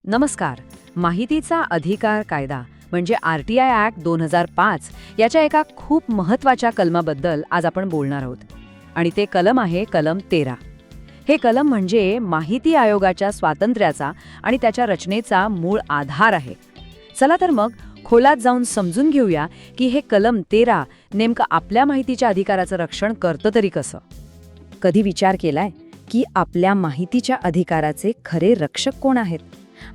नमस्कार. माहितीचा अधिकार कायदा म्हणजे RTI ॲक्ट 2005 याच्या एका खूप महत्त्वाच्या कलमाबद्दल आज आपण बोलणार आहोत. आणि ते कलम आहे कलम 13. हे कलम म्हणजे माहिती आयोगाच्या स्वातंत्र्याचा आणि त्याच्या रचनेचा मूळ आधार आहे. चला तर मग खोलात जाऊन समजून घेऊया की हे कलम 13 नेमकं आपल्या माहितीच्या अधिकाराचं रक्षण करतं तरी कसं. कधी विचार केलाय की आपल्या माहितीच्या अधिकाराचे खरे रक्षक कोण आहेत?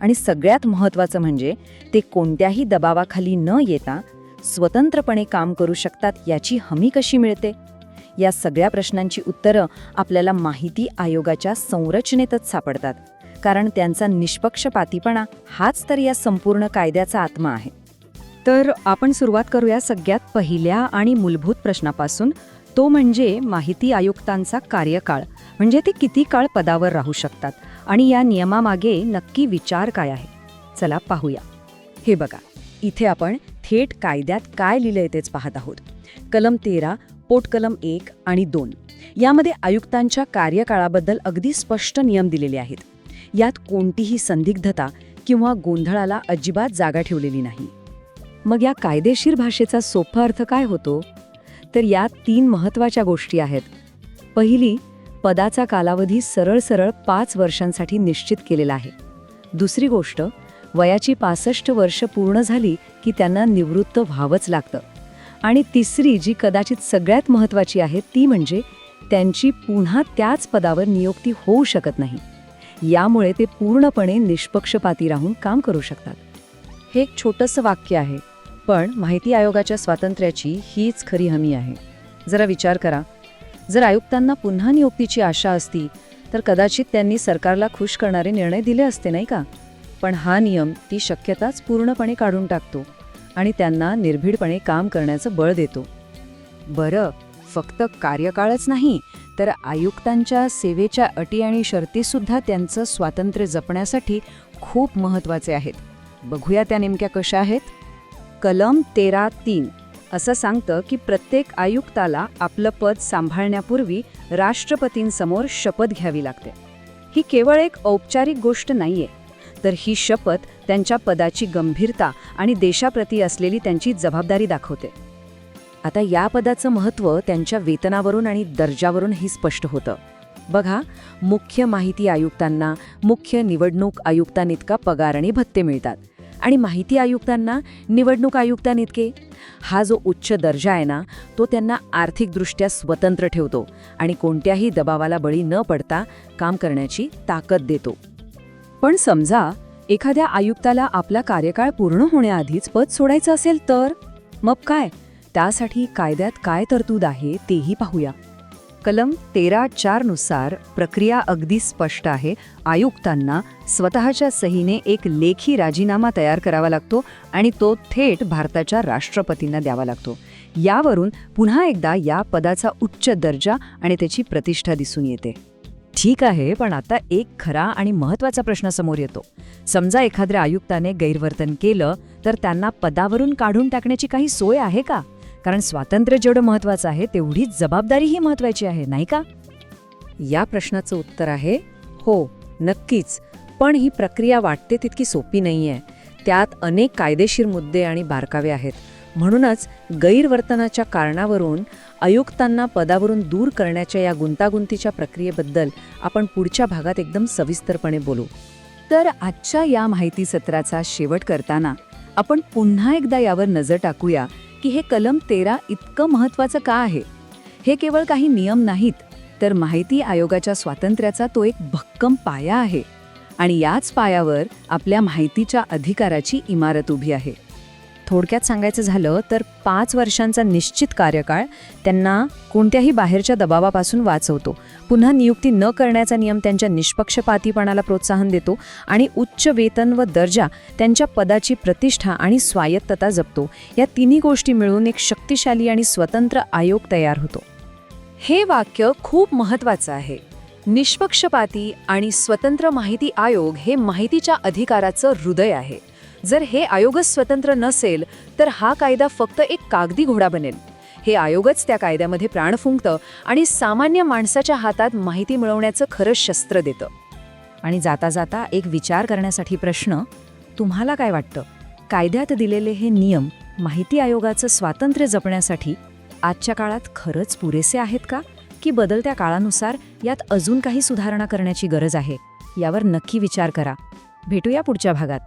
आणि सगळ्यात महत्त्वाचं म्हणजे ते कोणत्याही दबावाखाली न येता स्वतंत्रपणे काम करू शकतात याची हमी कशी मिळते? या सगळ्या प्रश्नांची उत्तरं आपल्याला माहिती आयोगाच्या संरचनेतच सापडतात, कारण त्यांचा निष्पक्षपातीपणा हाच तर या संपूर्ण कायद्याचा आत्मा आहे. तर आपण सुरुवात करूया सगळ्यात पहिल्या आणि मूलभूत प्रश्नापासून, तो म्हणजे माहिती आयुक्तांचा कार्यकाळ, म्हणजे ते किती काळ पदावर राहू शकतात आणि या नियमामागे नक्की विचार काय आहे. चला पाहूया. हे बघा, इथे आपण थेट कायद्यात काय लिहिलंय तेच पाहत आहोत. कलम 13 पोटकलम 1 आणि 2 यामध्ये आयुक्तांच्या कार्यकाळाबद्दल अगदी स्पष्ट नियम दिलेले आहेत. यात कोणतीही संदिग्धता किंवा गोंधळाला अजिबात जागा ठेवलेली नाही. मग या कायदेशीर भाषेचा सोपा अर्थ काय होतो? तर यात 3 महत्त्वाच्या गोष्टी आहेत. पहिली, पदाचा कालावधी सरळ 5 वर्षांसाठी निश्चित केलेला आहे. दुसरी गोष्ट, वयाची 65 वर्ष पूर्ण झाली की त्यांना निवृत्त व्हावंच लागतं. आणि तिसरी, जी कदाचित सगळ्यात महत्त्वाची आहे, ती म्हणजे त्यांची पुन्हा त्याच पदावर नियुक्ती होऊ शकत नाही. यामुळे ते पूर्णपणे निष्पक्षपाती राहून काम करू शकतात. हे एक छोटंसं वाक्य आहे, पण माहिती आयोगाच्या स्वातंत्र्याची हीच खरी हमी आहे. जरा विचार करा, जर आयुक्तांना पुन्हा नियुक्तीची आशा असती तर कदाचित त्यांनी सरकारला खुश करणारे निर्णय दिले असते, नाही का? पण हा नियम ती शक्यताच पूर्णपणे काढून टाकतो आणि त्यांना निर्भीडपणे काम करण्याचं बळ देतो. बरं, फक्त कार्यकाळच नाही तर आयुक्तांच्या सेवेच्या अटी आणि शर्तीसुद्धा त्यांचं स्वातंत्र्य जपण्यासाठी खूप महत्त्वाचे आहेत. बघूया त्या नेमक्या कशा आहेत. कलम 13(3) असं सांगतं की प्रत्येक आयुक्ताला आपलं पद सांभाळण्यापूर्वी राष्ट्रपतींसमोर शपथ घ्यावी लागते. ही केवळ एक औपचारिक गोष्ट नाहीये, तर ही शपथ त्यांच्या पदाची गंभीरता आणि देशाप्रती असलेली त्यांची जबाबदारी दाखवते. आता या पदाचं महत्त्व त्यांच्या वेतनावरून आणि दर्जावरूनही स्पष्ट होतं. बघा, मुख्य माहिती आयुक्तांना मुख्य निवडणूक आयुक्तांइतका पगार आणि भत्ते मिळतात आणि माहिती आयुक्तांना निवडणूक आयुक्तांइतके. हा जो उच्च दर्जा आहे ना, तो त्यांना आर्थिकदृष्ट्या स्वतंत्र ठेवतो आणि कोणत्याही दबावाला बळी न पडता काम करण्याची ताकद देतो. पण समजा एखाद्या आयुक्ताला आपला कार्यकाळ पूर्ण होण्याआधीच पद सोडायचं असेल तर मग काय? त्यासाठी कायद्यात काय तरतूद आहे तेही पाहूया. कलम 13(4) नुसार प्रक्रिया अगदी स्पष्ट आहे. आयुक्तांना स्वतःच्या सहीने एक लेखी राजीनामा तयार करावा लागतो आणि तो थेट भारताच्या राष्ट्रपतींना द्यावा लागतो. यावरून पुन्हा एकदा या पदाचा उच्च दर्जा आणि त्याची प्रतिष्ठा दिसून येते. ठीक आहे, पण आता एक खरा आणि महत्त्वाचा प्रश्न समोर येतो. समजा एखाद्या आयुक्ताने गैरवर्तन केलं तर त्यांना पदावरून काढून टाकण्याची काही सोय आहे का? कारण स्वातंत्र्य जेवढं महत्त्वाचं आहे तेवढीच जबाबदारीही महत्त्वाची आहे, नाही का? या प्रश्नाचं उत्तर आहे हो, नक्कीच. पण ही प्रक्रिया वाटते तितकी सोपी नाहीये. त्यात अनेक कायदेशीर मुद्दे आणि बारकावे आहेत. म्हणूनच गैरवर्तनाच्या कारणावरून आयुक्तांना पदावरून दूर करण्याच्या या गुंतागुंतीच्या प्रक्रियेबद्दल आपण पुढच्या भागात एकदम सविस्तरपणे बोलू. तर आजच्या या माहिती सत्राचा शेवट करताना आपण पुन्हा एकदा यावर नजर टाकूया की हे कलम 13 इतकं महत्त्वाचं का आहे. हे केवळ काही नियम नाहीत, तर माहिती आयोगाच्या स्वातंत्र्याचा तो एक भक्कम पाया आहे आणि याच पायावर आपल्या माहितीच्या अधिकाराची इमारत उभी आहे. थोडक्यात सांगायचं झालं तर 5 वर्षांचा निश्चित कार्यकाळ त्यांना कोणत्याही बाहेरच्या दबावापासून वाचवतो. पुन्हा नियुक्ती न करण्याचा नियम त्यांच्या निष्पक्षपातीपणाला प्रोत्साहन देतो आणि उच्च वेतन व दर्जा त्यांच्या पदाची प्रतिष्ठा आणि स्वायत्तता जपतो. या तिन्ही गोष्टी मिळून एक शक्तिशाली आणि स्वतंत्र आयोग तयार होतो. हे वाक्य खूप महत्त्वाचं आहे. निष्पक्षपाती आणि स्वतंत्र माहिती आयोग हे माहितीच्या अधिकाराचं हृदय आहे. जर हे आयोगच स्वतंत्र नसेल तर हा कायदा फक्त एक कागदी घोडा बनेल. हे आयोगच त्या कायद्यामध्ये प्राण फुंकतं आणि सामान्य माणसाच्या हातात माहिती मिळवण्याचं खरं शस्त्र देतं. आणि जाता जाता एक विचार करण्यासाठी प्रश्न, तुम्हाला काय वाटतं, कायद्यात दिलेले हे नियम माहिती आयोगाचं स्वातंत्र्य जपण्यासाठी आजच्या काळात खरंच पुरेसे आहेत का, की बदलत्या काळानुसार यात अजून काही सुधारणा करण्याची गरज आहे? यावर नक्की विचार करा. भेटूया पुढच्या भागात.